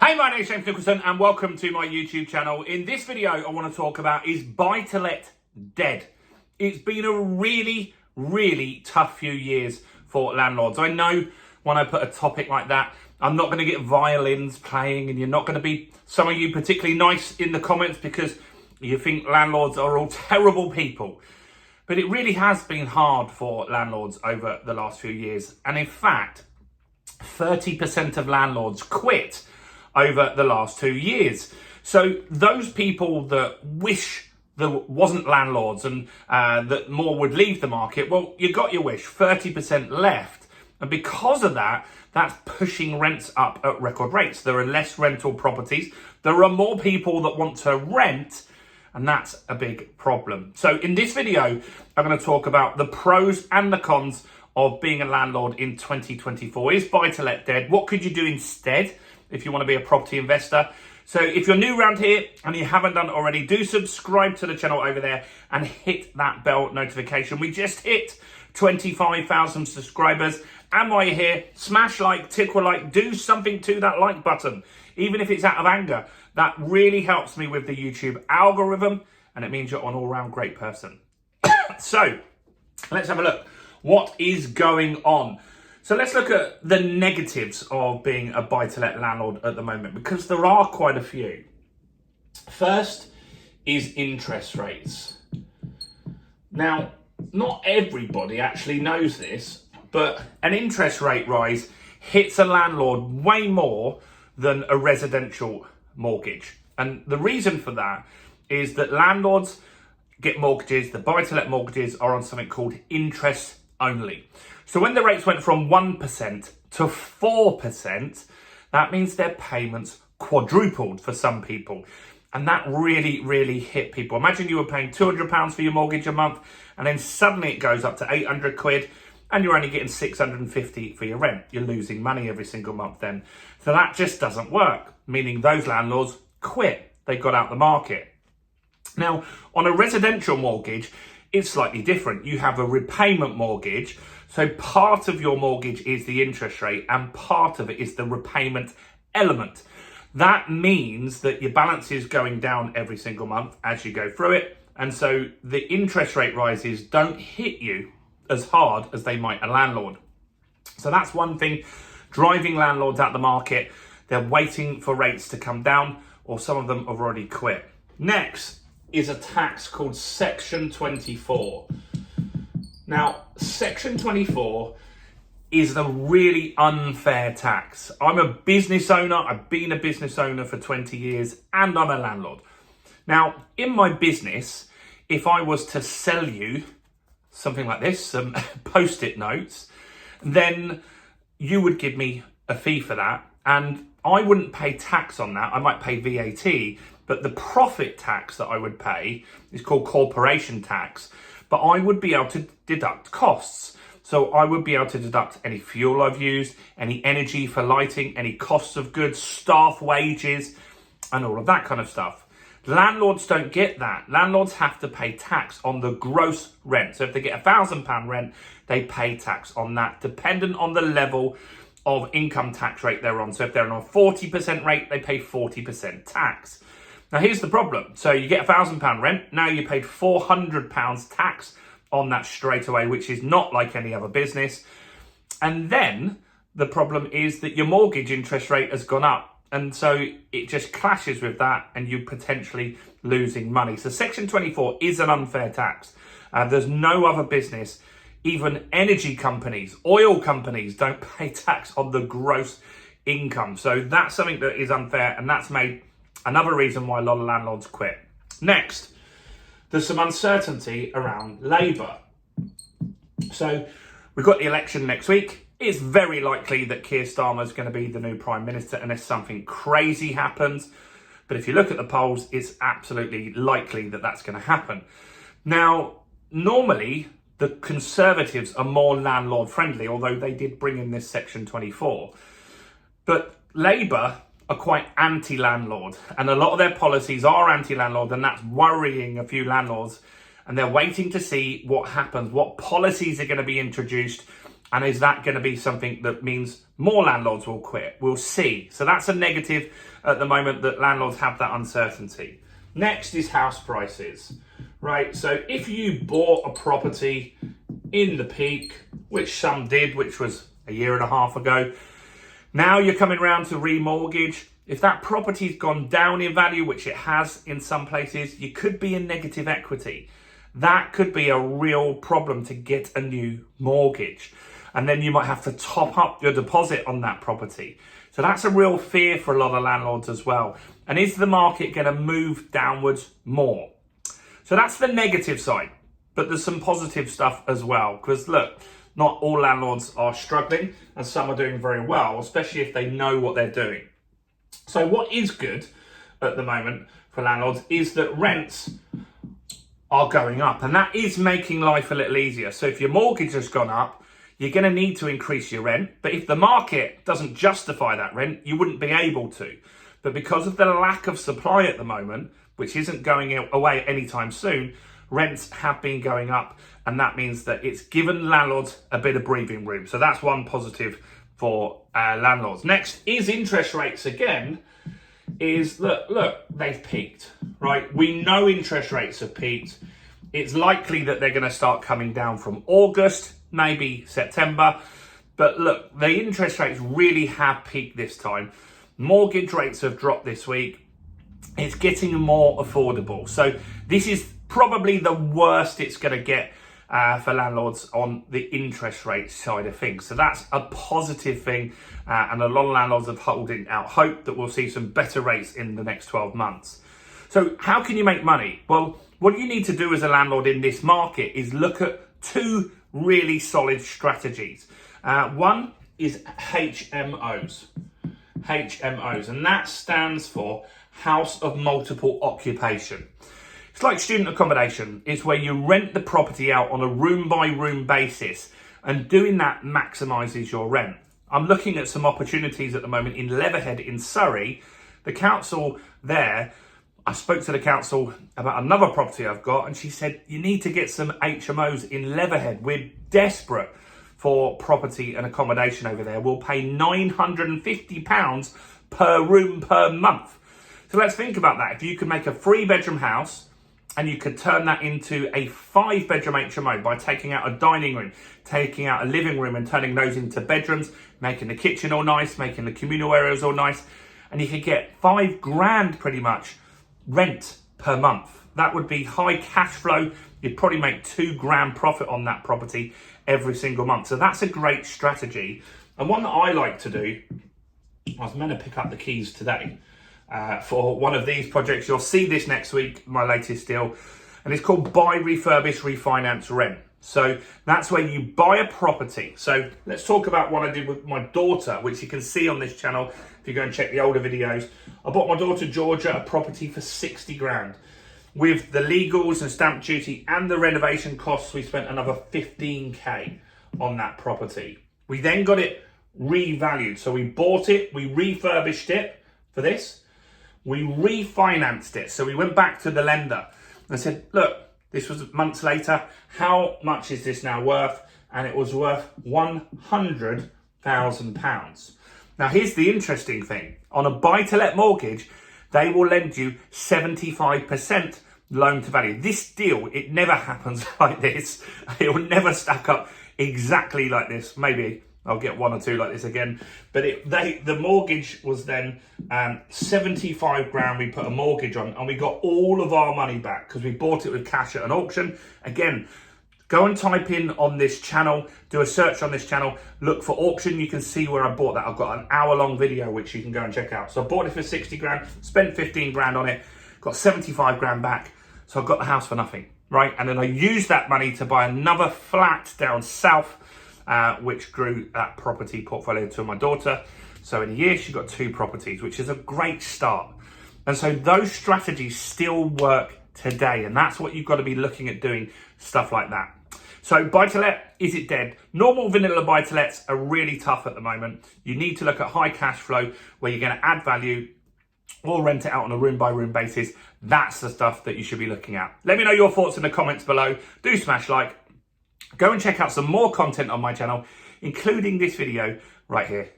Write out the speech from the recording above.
Hey, my name is James Nicholson and welcome to my YouTube channel. In this video, I want to talk about, is buy-to-let dead? It's been a really, really tough few years for landlords. I know when I put a topic like that, I'm not going to get violins playing and you're not going to be, some of you particularly nice in the comments because you think landlords are all terrible people. But it really has been hard for landlords over the last few years. And in fact, 30% of landlords quit over the last 2 years. So those people that wish there wasn't landlords and that more would leave the market, well, you got your wish, 30% left. And because of that, that's pushing rents up at record rates. There are less rental properties. There are more people that want to rent, and that's a big problem. So in this video, I'm going to talk about the pros and the cons of being a landlord in 2024. Is buy-to-let dead? What could you do instead if you want to be a property investor? So if you're new around here and you haven't done it already, do subscribe to the channel over there and hit that bell notification. We just hit 25,000 subscribers. And while you're here, smash like, tickle like, do something to that like button, even if it's out of anger. That really helps me with the YouTube algorithm, and it means you're an all-round great person. So let's have a look. What is going on? So let's look at the negatives of being a buy-to-let landlord at the moment, because there are quite a few. First is interest rates. Now, not everybody actually knows this, but an interest rate rise hits a landlord way more than a residential mortgage. And the reason for that is that landlords get mortgages, the buy-to-let mortgages are on something called interest only. So when the rates went from 1% to 4%, that means their payments quadrupled for some people. And that really, really hit people. Imagine you were paying £200 for your mortgage a month, and then suddenly it goes up to 800 quid, and you're only getting 650 for your rent. You're losing money every single month then. So that just doesn't work, meaning those landlords quit. They got out the market. Now, on a residential mortgage, it's slightly different. You have a repayment mortgage. So part of your mortgage is the interest rate and part of it is the repayment element. That means that your balance is going down every single month as you go through it. And so the interest rate rises don't hit you as hard as they might a landlord. So that's one thing driving landlords out the market. They're waiting for rates to come down, or some of them have already quit. Next is a tax called Section 24. Now, Section 24 is a really unfair tax. I'm a business owner. I've been a business owner for 20 years and I'm a landlord. Now, in my business, if I was to sell you something like this, some post-it notes, then you would give me a fee for that. And I wouldn't pay tax on that. I might pay VAT, but the profit tax that I would pay is called corporation tax. But I would be able to deduct costs. So I would be able to deduct any fuel I've used, any energy for lighting, any costs of goods, staff wages, and all of that kind of stuff. Landlords don't get that. Landlords have to pay tax on the gross rent. So if they get £1,000 rent, they pay tax on that, dependent on the level of income tax rate they're on. So if they're on a 40% rate, they pay 40% tax. Now here's the problem. So you get £1,000 rent, now you paid £400 tax on that straight away, which is not like any other business. And then the problem is that your mortgage interest rate has gone up. And so it just clashes with that and you're potentially losing money. So Section 24 is an unfair tax. There's no other business, even energy companies, oil companies don't pay tax on the gross income. So that's something that is unfair, and that's made another reason why a lot of landlords quit. Next, there's some uncertainty around Labour. So we've got the election next week. It's very likely that Keir Starmer is going to be the new Prime Minister unless something crazy happens. But if you look at the polls, it's absolutely likely that that's going to happen. Now, normally, the Conservatives are more landlord friendly, although they did bring in this Section 24. But Labour are quite anti-landlord, and a lot of their policies are anti-landlord, and that's worrying a few landlords. And they're waiting to see what happens, what policies are going to be introduced And is that going to be something that means more landlords will quit? We'll see. So that's a negative at the moment, that landlords have that uncertainty. Next is house prices, right? So if you bought a property in the peak, which some did, which was a year and a half ago, now you're coming around to remortgage. If that property's gone down in value, which it has in some places, you could be in negative equity. That could be a real problem to get a new mortgage. And then you might have to top up your deposit on that property. So that's a real fear for a lot of landlords as well. And is the market going to move downwards more? So that's the negative side, but there's some positive stuff as well. Because look, not all landlords are struggling and some are doing very well, especially if they know what they're doing. So what is good at the moment for landlords is that rents are going up, and that is making life a little easier. So if your mortgage has gone up, you're going to need to increase your rent. But if the market doesn't justify that rent, you wouldn't be able to. But because of the lack of supply at the moment, which isn't going away anytime soon, rents have been going up. And that means that it's given landlords a bit of breathing room. So that's one positive for landlords. Next is interest rates again. Is look, they've peaked, right? We know interest rates have peaked. It's likely that they're going to start coming down from August, maybe September. But look, the interest rates really have peaked this time. Mortgage rates have dropped this week. It's getting more affordable. So this is probably the worst it's going to get for landlords on the interest rate side of things. So that's a positive thing. And a lot of landlords are holding out hope that we'll see some better rates in the next 12 months. So how can you make money? Well, what you need to do as a landlord in this market is look at two really solid strategies. One is HMOs. HMOs, and that stands for House of Multiple Occupation. It's like student accommodation. It's where you rent the property out on a room by room basis, and doing that maximises your rent. I'm looking at some opportunities at the moment in Leatherhead in Surrey. The council there, I spoke to the council about another property I've got, and she said, you need to get some HMOs in Leatherhead. We're desperate for property and accommodation over there. We'll pay £950 per room per month. So let's think about that. If you could make a 3-bedroom house and you could turn that into a 5-bedroom HMO by taking out a dining room, taking out a living room and turning those into bedrooms, making the kitchen all nice, making the communal areas all nice, and you could get £5,000 pretty much rent per month. That would be high cash flow. You'd probably make £2,000 profit on that property every single month. So that's a great strategy. And one that I like to do, I was meant to pick up the keys today for one of these projects. You'll see this next week, my latest deal. And it's called Buy, Refurbish, Refinance, Rent. So that's where you buy a property. So let's talk about what I did with my daughter, which you can see on this channel if you go and check the older videos. I bought my daughter Georgia a property for 60 grand. With the legals and stamp duty and the renovation costs, we spent another 15k on that property. We then got it revalued. So we bought it, we refurbished it for this. We refinanced it. So we went back to the lender and said, look, this was months later. How much is this now worth? And it was worth £100,000. Now, here's the interesting thing. On a buy-to-let mortgage, they will lend you 75% loan to value. This deal, it never happens like this. It will never stack up exactly like this. Maybe I'll get one or two like this again. But the mortgage was then 75 grand. We put a mortgage on and we got all of our money back because we bought it with cash at an auction. Again, go and type in on this channel, do a search on this channel, look for auction. You can see where I bought that. I've got an hour-long video which you can go and check out. So I bought it for 60 grand, spent 15 grand on it, got 75 grand back. So I got the house for nothing, right? And then I used that money to buy another flat down south, which grew that property portfolio to my daughter. So in a year, she got 2 properties, which is a great start. And so those strategies still work today. And that's what you've got to be looking at doing, stuff like that. So buy-to-let, is it dead? Normal vanilla buy-to-lets are really tough at the moment. You need to look at high cash flow where you're going to add value or rent it out on a room-by-room basis. That's the stuff that you should be looking at. Let me know your thoughts in the comments below. Do smash like. Go and check out some more content on my channel. including this video right here.